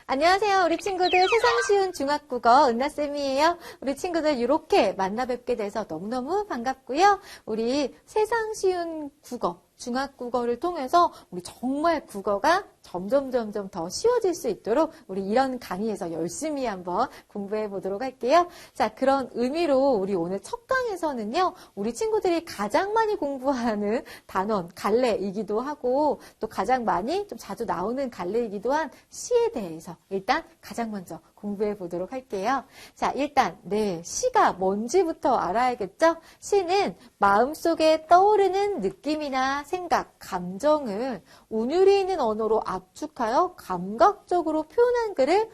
안녕하세요. 우리 친구들 세상 쉬운 중학국어 은나쌤이에요. 우리 친구들 이렇게 만나 뵙게 돼서 너무너무 반갑고요. 우리 세상 쉬운 국어, 중학국어를 통해서 우리 정말 국어가 점점 더 쉬워질 수 있도록 우리 이런 강의에서 열심히 한번 공부해 보도록 할게요. 자, 그런 의미로 우리 오늘 첫 강에서는요, 우리 친구들이 가장 많이 공부하는 단원, 갈래이기도 하고 또 가장 많이 좀 자주 나오는 갈래이기도 한 시에 대해서 일단 가장 먼저 공부해 보도록 할게요. 자, 일단 시가 뭔지부터 알아야겠죠? 시는 마음속에 떠오르는 느낌이나 생각, 감정을 운율이 있는 언어로 압축하여 감각적으로 표현한 글을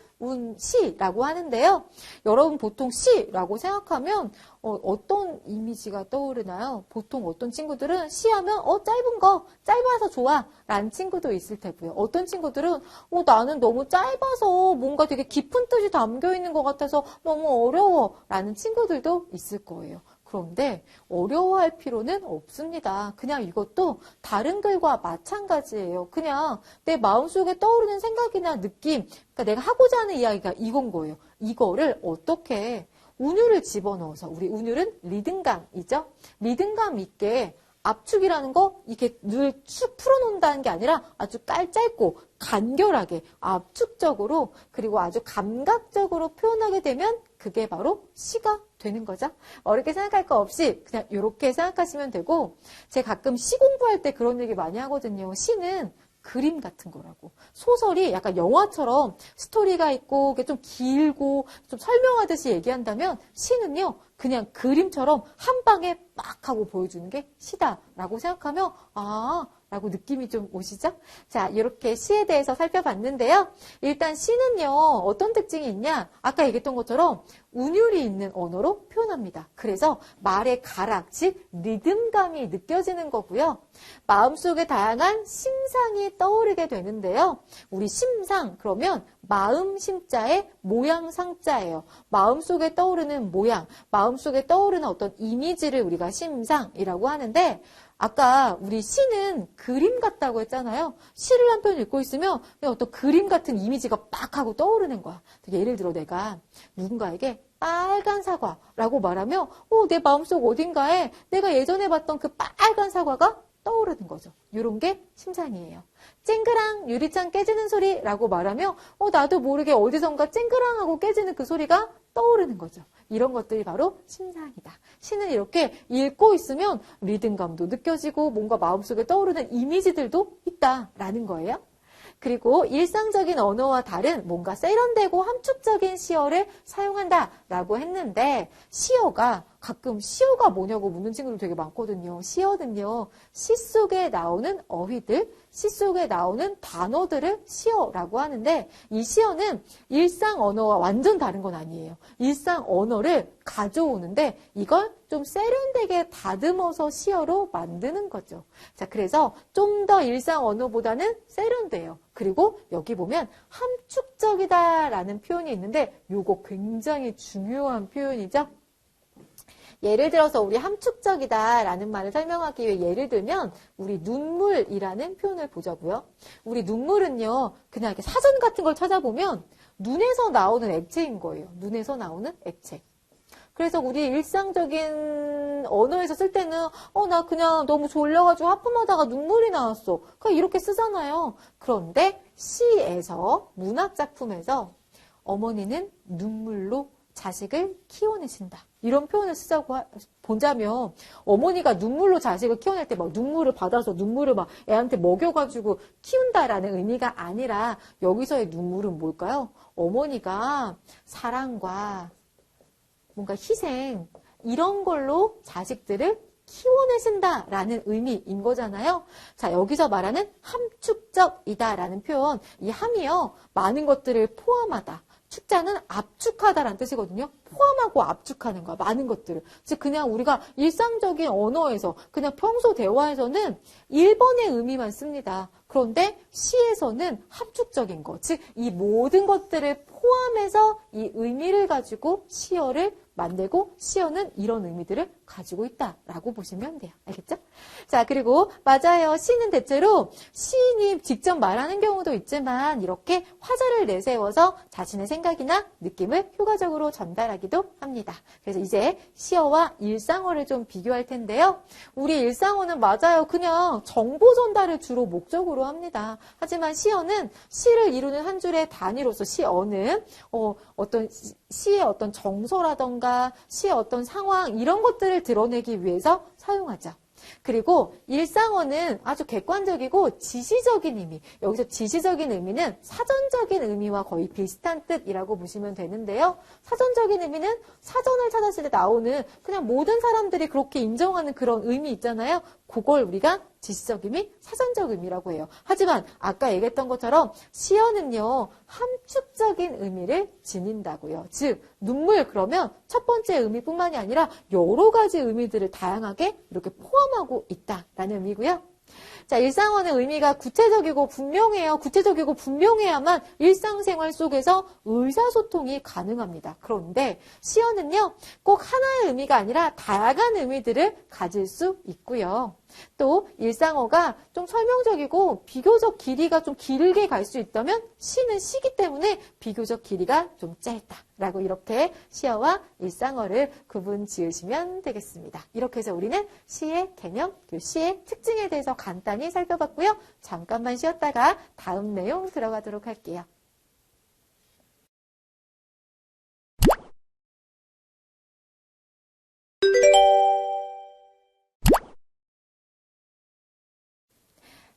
시라고 하는데요. 여러분 보통 시라고 생각하면 어떤 이미지가 떠오르나요? 보통 어떤 친구들은 시하면 짧은 거, 짧아서 좋아 라는 친구도 있을 테고요. 어떤 친구들은 나는 너무 짧아서 뭔가 되게 깊은 뜻이 담겨 있는 것 같아서 너무 어려워 라는 친구들도 있을 거예요. 그런데 어려워할 필요는 없습니다. 그냥 이것도 다른 글과 마찬가지예요. 그냥 내 마음속에 떠오르는 생각이나 느낌, 그러니까 내가 하고자 하는 이야기가 이건 거예요. 이거를 어떻게 운율을 집어넣어서, 우리 운율은 리듬감이죠. 리듬감 있게 압축이라는 거 이렇게 늘 축 풀어놓는다는 게 아니라 아주 짧고 간결하게 압축적으로 그리고 아주 감각적으로 표현하게 되면 그게 바로 시가 되는 거죠. 어렵게 생각할 거 없이 그냥 이렇게 생각하시면 되고, 제가 가끔 시 공부할 때 그런 얘기 많이 하거든요. 시는 그림 같은 거라고. 소설이 약간 영화처럼 스토리가 있고 좀 길고 좀 설명하듯이 얘기한다면 시는요, 그냥 그림처럼 한 방에 막 하고 보여주는 게 시다라고 생각하면 라고 느낌이 좀 오시죠? 자, 이렇게 시에 대해서 살펴봤는데요. 일단 시는요, 어떤 특징이 있냐? 아까 얘기했던 것처럼 운율이 있는 언어로 표현합니다. 그래서 말의 가락, 즉 리듬감이 느껴지는 거고요. 마음속에 다양한 심상이 떠오르게 되는데요. 우리 심상, 그러면 마음 심자의 모양 상자예요. 마음속에 떠오르는 모양, 마음속에 떠오르는 어떤 이미지를 우리가 심상이라고 하는데, 아까 우리 시는 그림 같다고 했잖아요. 시를 한 편 읽고 있으면 그냥 어떤 그림 같은 이미지가 빡 하고 떠오르는 거야. 예를 들어 내가 누군가에게 빨간 사과라고 말하면 내 마음속 어딘가에 내가 예전에 봤던 그 빨간 사과가 떠오르는 거죠. 이런 게 심상이에요. 쨍그랑 유리창 깨지는 소리라고 말하면 나도 모르게 어디선가 쨍그랑 하고 깨지는 그 소리가 떠오르는 거죠. 이런 것들이 바로 심상이다. 시는 이렇게 읽고 있으면 리듬감도 느껴지고 뭔가 마음속에 떠오르는 이미지들도 있다라는 거예요. 그리고 일상적인 언어와 다른 뭔가 세련되고 함축적인 시어를 사용한다라고 했는데, 시어가 가끔 시어가 뭐냐고 묻는 친구들 되게 많거든요. 시어는요, 시 속에 나오는 어휘들, 시 속에 나오는 단어들을 시어라고 하는데, 이 시어는 일상 언어와 완전 다른 건 아니에요. 일상 언어를 가져오는데 이걸 좀 세련되게 다듬어서 시어로 만드는 거죠. 자, 그래서 좀 더 일상 언어보다는 세련돼요. 그리고 여기 보면 함축적이다라는 표현이 있는데 요거 굉장히 중요한 표현이죠. 예를 들어서 우리 함축적이다라는 말을 설명하기 위해 예를 들면 우리 눈물이라는 표현을 보자고요. 우리 눈물은요, 그냥 이렇게 사전 같은 걸 찾아보면 눈에서 나오는 액체인 거예요. 눈에서 나오는 액체. 그래서 우리 일상적인 언어에서 쓸 때는 나 그냥 너무 졸려가지고 하품하다가 눈물이 나왔어. 그냥 이렇게 쓰잖아요. 그런데 시에서, 문학작품에서 어머니는 눈물로 자식을 키워내신다. 이런 표현을 쓰자고 보자면, 어머니가 눈물로 자식을 키워낼 때 막 눈물을 받아서 눈물을 막 애한테 먹여가지고 키운다라는 의미가 아니라, 여기서의 눈물은 뭘까요? 어머니가 사랑과 뭔가 희생, 이런 걸로 자식들을 키워내신다라는 의미인 거잖아요. 자, 여기서 말하는 함축적이다라는 표현, 이 함이요, 많은 것들을 포함하다, 축자는 압축하다라는 뜻이거든요. 포함하고 압축하는 거야. 많은 것들을. 즉 그냥 우리가 일상적인 언어에서 그냥 평소 대화에서는 1번의 의미만 씁니다. 그런데 시에서는 합축적인 거. 즉 이 모든 것들을 포함해서 이 의미를 가지고 시어를 만들고 시어는 이런 의미들을 가지고 있다라고 보시면 돼요. 알겠죠? 자, 그리고 맞아요. 시는 대체로 시인이 직접 말하는 경우도 있지만 이렇게 화자를 내세워서 자신의 생각이나 느낌을 효과적으로 전달하기도 합니다. 그래서 이제 시어와 일상어를 좀 비교할 텐데요. 우리 일상어는 맞아요. 그냥 정보 전달을 주로 목적으로 합니다. 하지만 시어는 시를 이루는 한 줄의 단위로서 시어는 어떤 시의 어떤 정서라던가 시의 어떤 상황 이런 것들을 드러내기 위해서 사용하죠. 그리고 일상어는 아주 객관적이고 지시적인 의미, 여기서 지시적인 의미는 사전적인 의미와 거의 비슷한 뜻이라고 보시면 되는데요. 사전적인 의미는 사전을 찾았을 때 나오는 그냥 모든 사람들이 그렇게 인정하는 그런 의미 있잖아요. 그걸 우리가 지시적 의미, 사전적 의미라고 해요. 하지만 아까 얘기했던 것처럼 시어는요, 함축적인 의미를 지닌다고요. 즉, 눈물 그러면 첫 번째 의미뿐만이 아니라 여러 가지 의미들을 다양하게 이렇게 포함하고 있다라는 의미고요. 자, 일상어는 의미가 구체적이고 분명해요. 구체적이고 분명해야만 일상생활 속에서 의사소통이 가능합니다. 그런데 시어는요, 꼭 하나의 의미가 아니라 다양한 의미들을 가질 수 있고요. 또 일상어가 좀 설명적이고 비교적 길이가 좀 길게 갈 수 있다면 시는 시기 때문에 비교적 길이가 좀 짧다라고 이렇게 시어와 일상어를 구분 지으시면 되겠습니다. 이렇게 해서 우리는 시의 개념, 시의 특징에 대해서 간단히 살펴봤고요. 잠깐만 쉬었다가 다음 내용 들어가도록 할게요.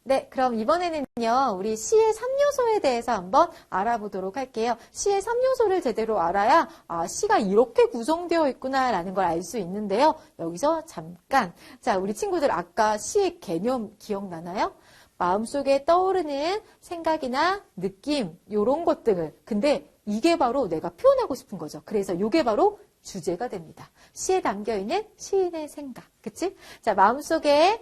네, 그럼 이번에는요, 우리 시의 3요소에 대해서 한번 알아보도록 할게요. 시의 3요소를 제대로 알아야, 시가 이렇게 구성되어 있구나라는 걸 알 수 있는데요. 여기서 잠깐. 자, 우리 친구들 아까 시의 개념 기억나나요? 마음속에 떠오르는 생각이나 느낌, 요런 것들을. 근데 이게 바로 내가 표현하고 싶은 거죠. 그래서 이게 바로 주제가 됩니다. 시에 담겨있는 시인의 생각. 그치? 자, 마음속에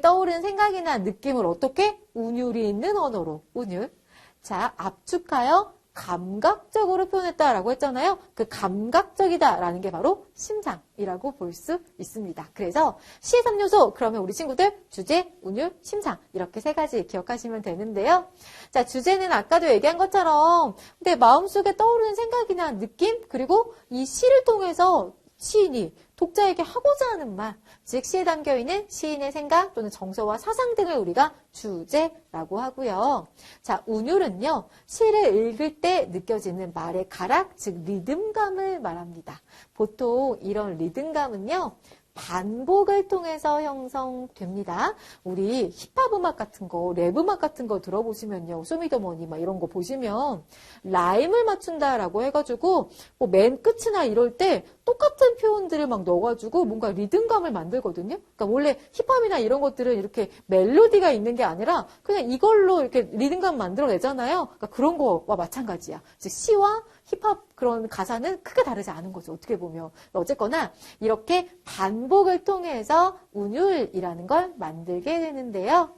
떠오르는 생각이나 느낌을 어떻게? 운율이 있는 언어로. 운율. 자, 압축하여 감각적으로 표현했다라고 했잖아요. 그 감각적이다라는 게 바로 심상이라고 볼 수 있습니다. 그래서 시의 3요소, 그러면 우리 친구들 주제, 운율, 심상 이렇게 세 가지 기억하시면 되는데요. 자, 주제는 아까도 얘기한 것처럼 내 마음속에 떠오르는 생각이나 느낌, 그리고 이 시를 통해서 시인이 독자에게 하고자 하는 말, 즉 시에 담겨있는 시인의 생각 또는 정서와 사상 등을 우리가 주제라고 하고요. 자, 운율은요, 시를 읽을 때 느껴지는 말의 가락, 즉 리듬감을 말합니다. 보통 이런 리듬감은요, 반복을 통해서 형성됩니다. 우리 힙합 음악 같은 거, 랩 음악 같은 거 들어보시면요. 쇼미더머니 막 이런 거 보시면 라임을 맞춘다라고 해가지고 뭐 맨 끝이나 이럴 때 똑같은 표현들을 막 넣어가지고 뭔가 리듬감을 만들거든요. 그러니까 원래 힙합이나 이런 것들은 이렇게 멜로디가 있는 게 아니라 그냥 이걸로 이렇게 리듬감 만들어내잖아요. 그러니까 그런 거와 마찬가지야. 즉 시와 힙합 그런 가사는 크게 다르지 않은 거죠. 어떻게 보면. 어쨌거나 이렇게 반복을 통해서 운율이라는 걸 만들게 되는데요.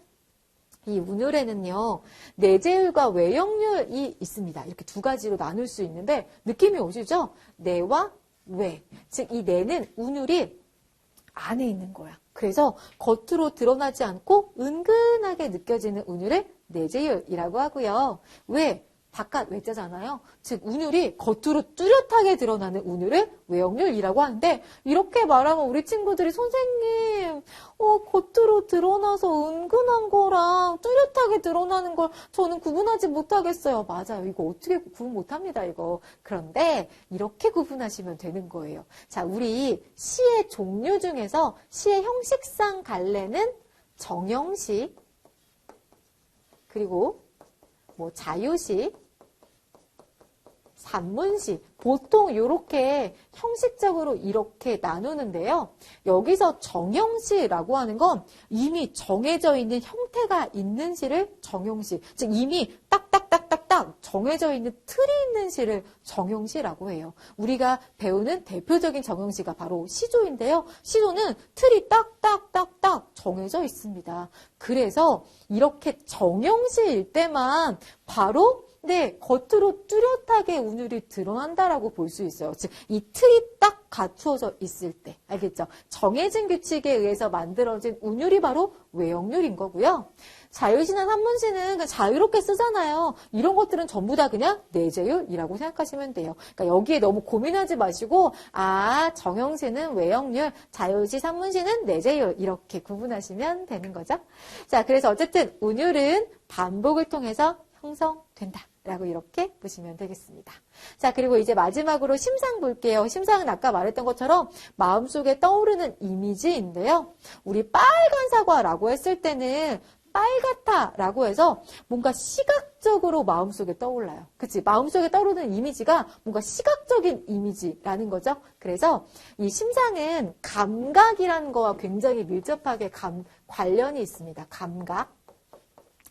이 운율에는요, 내재율과 외역률이 있습니다. 이렇게 두 가지로 나눌 수 있는데 느낌이 오시죠? 내와 외. 즉, 이 내는 운율이 안에 있는 거야. 그래서 겉으로 드러나지 않고 은근하게 느껴지는 운율을 내재율이라고 하고요. 외. 바깥 외자잖아요. 즉 운율이 겉으로 뚜렷하게 드러나는 운율을 외역률이라고 하는데 이렇게 말하면 우리 친구들이 선생님 겉으로 드러나서 은근한 거랑 뚜렷하게 드러나는 걸 저는 구분하지 못하겠어요. 맞아요. 이거 어떻게 구분 못합니다. 이거. 그런데 이렇게 구분하시면 되는 거예요. 자, 우리 시의 종류 중에서 시의 형식상 갈래는 정형시 그리고 자유시, 산문시, 보통 이렇게 형식적으로 이렇게 나누는데요. 여기서 정형시라고 하는 건 이미 정해져 있는 형태가 있는 시를 정형시, 즉 이미 딱딱딱딱딱 딱 정해져 있는 틀이 있는 시를 정형시라고 해요. 우리가 배우는 대표적인 정형시가 바로 시조인데요. 시조는 틀이 딱딱딱딱 정해져 있습니다. 그래서 이렇게 정형시일 때만 바로 겉으로 뚜렷하게 운율이 드러난다라고 볼 수 있어요. 즉, 이 틀이 딱 갖추어져 있을 때. 알겠죠? 정해진 규칙에 의해서 만들어진 운율이 바로 외역률인 거고요. 자율시나 산문시는 그냥 자유롭게 쓰잖아요. 이런 것들은 전부 다 그냥 내재율이라고 생각하시면 돼요. 그러니까 여기에 너무 고민하지 마시고, 정형시는 외역률, 자율시, 산문시는 내재율 이렇게 구분하시면 되는 거죠. 자, 그래서 어쨌든 운율은 반복을 통해서 형성된다. 라고 이렇게 보시면 되겠습니다. 자, 그리고 이제 마지막으로 심상 볼게요. 심상은 아까 말했던 것처럼 마음속에 떠오르는 이미지인데요. 우리 빨간 사과라고 했을 때는 빨갛다 라고 해서 뭔가 시각적으로 마음속에 떠올라요. 그치? 마음속에 떠오르는 이미지가 뭔가 시각적인 이미지라는 거죠. 그래서 이 심상은 감각이라는 거와 굉장히 밀접하게 관련이 있습니다. 감각.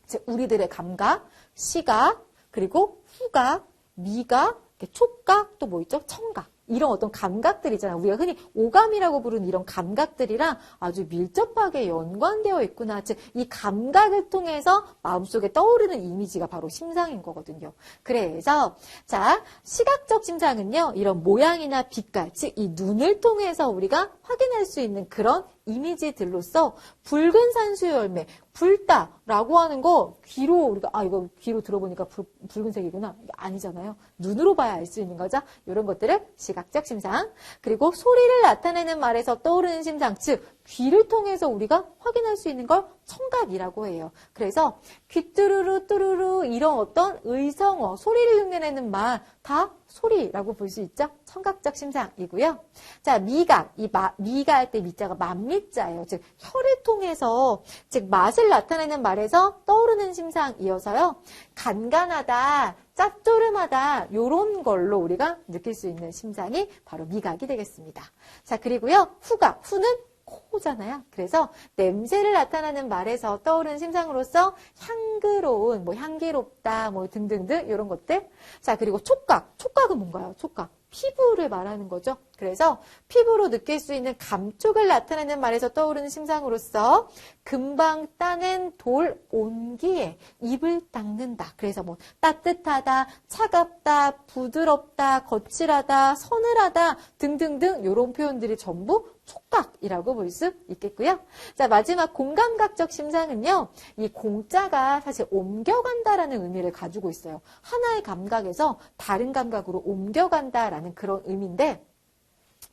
즉, 우리들의 감각, 시각, 그리고 후각, 미각, 촉각, 또 뭐 있죠? 청각. 이런 어떤 감각들 있잖아요. 우리가 흔히 오감이라고 부르는 이런 감각들이랑 아주 밀접하게 연관되어 있구나. 즉, 이 감각을 통해서 마음속에 떠오르는 이미지가 바로 심상인 거거든요. 그래서 자, 시각적 심상은요. 이런 모양이나 빛깔, 즉 이 눈을 통해서 우리가 확인할 수 있는 그런 이미지들로서 붉은 산수유 열매, 붉다라고 하는 거 귀로 우리가 이거 귀로 들어보니까 붉은색이구나. 이게 아니잖아요. 눈으로 봐야 알 수 있는 거죠. 이런 것들을 시각적 심상. 그리고 소리를 나타내는 말에서 떠오르는 심상, 즉 귀를 통해서 우리가 확인할 수 있는 걸 청각이라고 해요. 그래서 귀뚜루루 뚜루루 이런 어떤 의성어, 소리를 흉내내는 말 다 소리라고 볼 수 있죠. 청각적 심상이고요. 자, 미각. 미가 할 때 미자가 만미자예요. 즉 혀를 통해서 즉 맛을 나타내는 말에서 떠오르는 심상이어서요. 간간하다, 짭조름하다 이런 걸로 우리가 느낄 수 있는 심상이 바로 미각이 되겠습니다. 자, 그리고요. 후각. 후는 코잖아요. 그래서 냄새를 나타내는 말에서 떠오르는 심상으로서 향기로운, 향기롭다, 등등등 이런 것들. 자, 그리고 촉각. 촉각은 뭔가요? 촉각. 피부를 말하는 거죠. 그래서 피부로 느낄 수 있는 감촉을 나타내는 말에서 떠오르는 심상으로서 금방 따낸 돌 온기에 입을 닦는다. 그래서 따뜻하다, 차갑다, 부드럽다, 거칠하다, 서늘하다 등등등 이런 표현들이 전부 촉각이라고 볼 수 있겠고요. 자, 마지막 공감각적 심상은요. 이 공자가 사실 옮겨간다라는 의미를 가지고 있어요. 하나의 감각에서 다른 감각으로 옮겨간다라는 그런 의미인데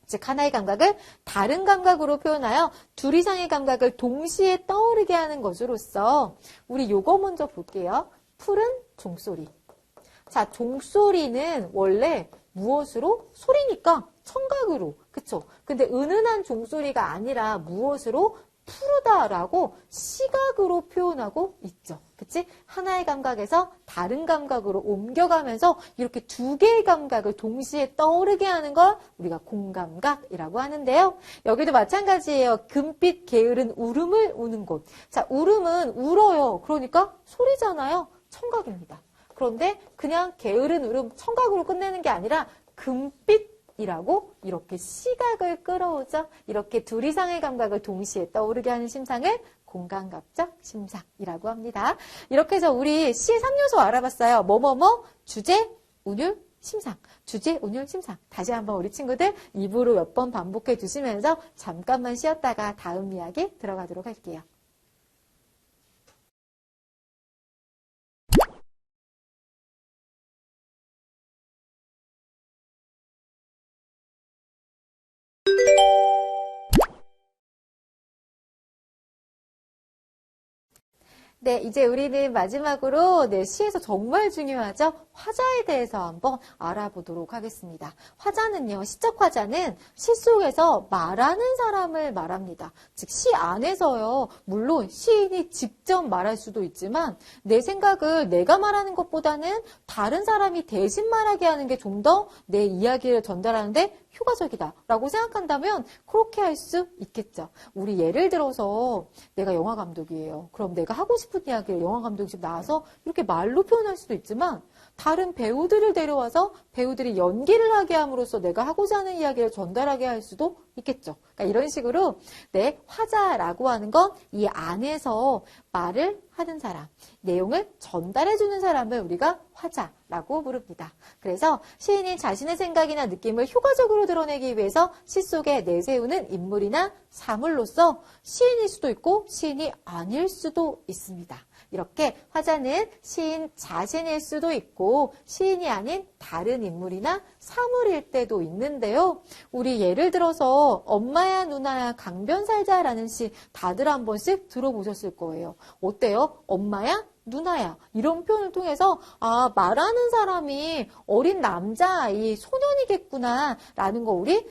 즉 하나의 감각을 다른 감각으로 표현하여 둘 이상의 감각을 동시에 떠오르게 하는 것으로서 우리 요거 먼저 볼게요. 푸른 종소리. 자, 종소리는 원래 무엇으로? 소리니까 청각으로. 그쵸? 근데 은은한 종소리가 아니라 무엇으로? 푸르다라고 시각으로 표현하고 있죠. 그치? 하나의 감각에서 다른 감각으로 옮겨가면서 이렇게 두 개의 감각을 동시에 떠오르게 하는 걸 우리가 공감각이라고 하는데요. 여기도 마찬가지예요. 금빛 게으른 울음을 우는 곳. 자, 울음은 울어요. 그러니까 소리잖아요. 청각입니다. 그런데 그냥 게으른 울음 청각으로 끝내는 게 아니라 금빛이라고 이렇게 시각을 끌어오죠. 이렇게 둘 이상의 감각을 동시에 떠오르게 하는 심상을 공감각적 심상이라고 합니다. 이렇게 해서 우리 시의 3요소 알아봤어요. 뭐뭐뭐, 주제, 운율, 심상. 주제, 운율, 심상. 다시 한번 우리 친구들 입으로 몇 번 반복해 주시면서 잠깐만 쉬었다가 다음 이야기 들어가도록 할게요. 네, 이제 우리는 마지막으로 시에서 정말 중요하죠. 화자에 대해서 한번 알아보도록 하겠습니다. 화자는요, 시적 화자는 시 속에서 말하는 사람을 말합니다. 즉, 시 안에서요, 물론 시인이 직접 말할 수도 있지만 내 생각을 내가 말하는 것보다는 다른 사람이 대신 말하게 하는 게 좀 더 내 이야기를 전달하는데 효과적이다라고 생각한다면 그렇게 할 수 있겠죠. 우리 예를 들어서 내가 영화 감독이에요. 그럼 내가 하고 싶은 이야기를 영화 감독이 집 나와서 이렇게 말로 표현할 수도 있지만 다른 배우들을 데려와서 배우들이 연기를 하게 함으로써 내가 하고자 하는 이야기를 전달하게 할 수도 있겠죠. 그러니까 이런 식으로 화자라고 하는 건 이 안에서 말을 하는 사람, 내용을 전달해주는 사람을 우리가 화자라고 부릅니다. 그래서 시인이 자신의 생각이나 느낌을 효과적으로 드러내기 위해서 시 속에 내세우는 인물이나 사물로서 시인일 수도 있고 시인이 아닐 수도 있습니다. 이렇게 화자는 시인 자신일 수도 있고 시인이 아닌 다른 인물이나 사물일 때도 있는데요. 우리 예를 들어서 엄마야 누나야 강변살자라는 시 다들 한 번씩 들어보셨을 거예요. 어때요? 엄마야 누나야 이런 표현을 통해서 말하는 사람이 어린 남자아이 소년이겠구나 라는 거 우리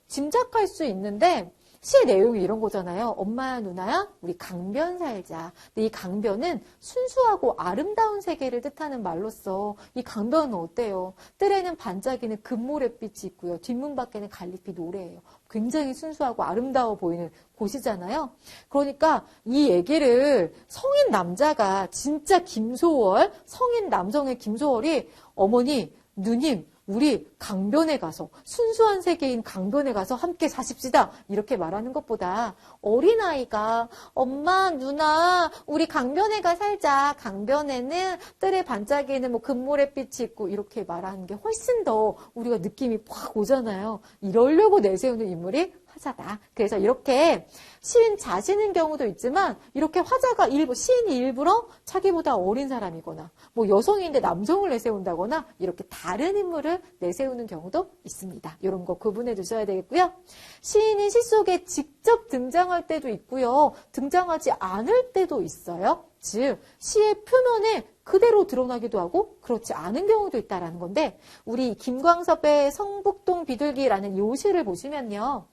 짐작할 수 있는데 시의 내용이 이런 거잖아요. 엄마야 누나야 우리 강변 살자. 근데 이 강변은 순수하고 아름다운 세계를 뜻하는 말로써 이 강변은 어때요? 뜰에는 반짝이는 금모래빛이 있고요. 뒷문 밖에는 갈릭빛 노래예요. 굉장히 순수하고 아름다워 보이는 곳이잖아요. 그러니까 이 얘기를 성인 남자가 진짜 김소월, 성인 남성의 김소월이 어머니, 누님 우리 강변에 가서 순수한 세계인 강변에 가서 함께 사십시다 이렇게 말하는 것보다 어린아이가 엄마 누나 우리 강변에 가 살자 강변에는 뜰에 반짝이는 금모래빛이 있고 이렇게 말하는 게 훨씬 더 우리가 느낌이 확 오잖아요. 이러려고 내세우는 인물이 화자다. 그래서 이렇게 시인 자신인 경우도 있지만 이렇게 화자가 시인이 일부러 자기보다 어린 사람이거나 여성인데 남성을 내세운다거나 이렇게 다른 인물을 내세우는 경우도 있습니다. 이런 거 구분해 두셔야 되겠고요. 시인이 시 속에 직접 등장할 때도 있고요. 등장하지 않을 때도 있어요. 즉 시의 표면에 그대로 드러나기도 하고 그렇지 않은 경우도 있다라는 건데 우리 김광섭의 성북동 비둘기라는 요 시를 보시면요.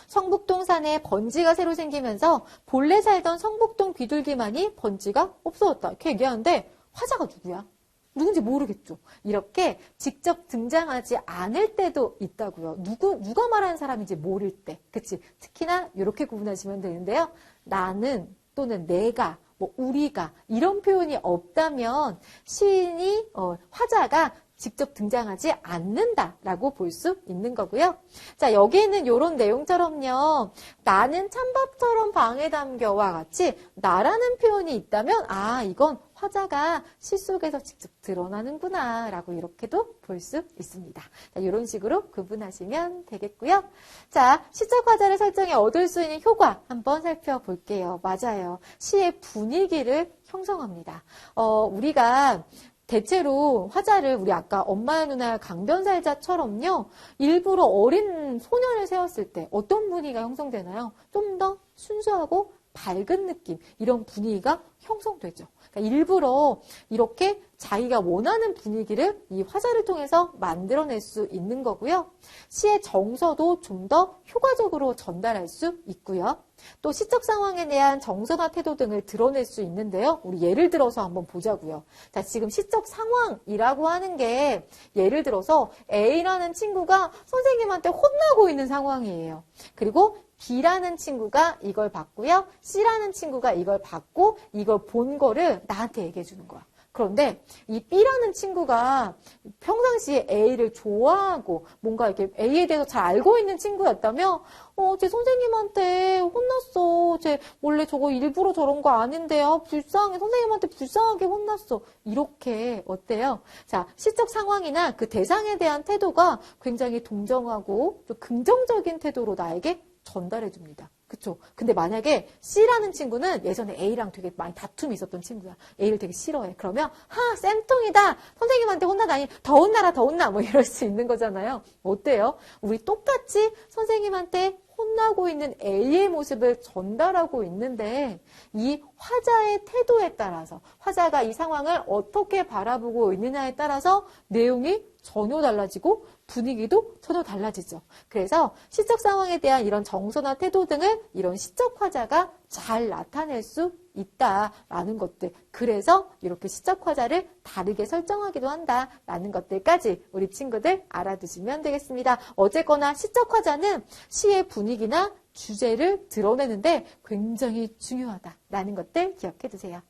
성북동 산에 번지가 새로 생기면서 본래 살던 성북동 비둘기만이 번지가 없어졌다. 이렇게 얘기하는데 화자가 누구야? 누군지 모르겠죠. 이렇게 직접 등장하지 않을 때도 있다고요. 누가 말하는 사람인지 모를 때. 그치? 특히나 이렇게 구분하시면 되는데요. 나는 또는 내가 우리가 이런 표현이 없다면 시인이 화자가 직접 등장하지 않는다라고 볼 수 있는 거고요. 자, 여기에는 이런 내용처럼요. 나는 찬밥처럼 방에 담겨와 같이 나라는 표현이 있다면 이건 화자가 시 속에서 직접 드러나는구나 라고 이렇게도 볼 수 있습니다. 자, 이런 식으로 구분하시면 되겠고요. 자, 시적 화자를 설정해 얻을 수 있는 효과 한번 살펴볼게요. 맞아요. 시의 분위기를 형성합니다. 우리가 대체로 화자를 우리 아까 엄마야 누나야 강변살자처럼요. 일부러 어린 소년을 세웠을 때 어떤 분위기가 형성되나요? 좀 더 순수하고 밝은 느낌 이런 분위기가 형성되죠. 그러니까 일부러 이렇게 자기가 원하는 분위기를 이 화자를 통해서 만들어낼 수 있는 거고요. 시의 정서도 좀 더 효과적으로 전달할 수 있고요. 또 시적 상황에 대한 정서나 태도 등을 드러낼 수 있는데요. 우리 예를 들어서 한번 보자고요. 자, 지금 시적 상황이라고 하는 게 예를 들어서 A라는 친구가 선생님한테 혼나고 있는 상황이에요. 그리고 B라는 친구가 이걸 봤고요. C라는 친구가 이걸 봤고 이걸 본 거를 나한테 얘기해 주는 거야. 그런데 이 B라는 친구가 평상시에 A를 좋아하고 뭔가 이렇게 A에 대해서 잘 알고 있는 친구였다면 제 선생님한테 혼났어. 쟤 원래 저거 일부러 저런 거 아닌데요. 불쌍해. 선생님한테 불쌍하게 혼났어. 이렇게 어때요? 자, 시적 상황이나 그 대상에 대한 태도가 굉장히 동정하고 좀 긍정적인 태도로 나에게 전달해 줍니다. 그쵸? 근데 만약에 C라는 친구는 예전에 A랑 되게 많이 다툼이 있었던 친구야. A를 되게 싫어해. 그러면 쌤통이다. 선생님한테 혼나다니 더 혼나라 더 혼나 이럴 수 있는 거잖아요. 어때요? 우리 똑같이 선생님한테 혼나고 있는 A의 모습을 전달하고 있는데 이 화자의 태도에 따라서 화자가 이 상황을 어떻게 바라보고 있느냐에 따라서 내용이 전혀 달라지고 분위기도 전혀 달라지죠. 그래서 시적 상황에 대한 이런 정서나 태도 등을 이런 시적 화자가 잘 나타낼 수 있다라는 것들. 그래서 이렇게 시적 화자를 다르게 설정하기도 한다라는 것들까지 우리 친구들 알아두시면 되겠습니다. 어쨌거나 시적 화자는 시의 분위기나 주제를 드러내는데 굉장히 중요하다라는 것들 기억해 두세요.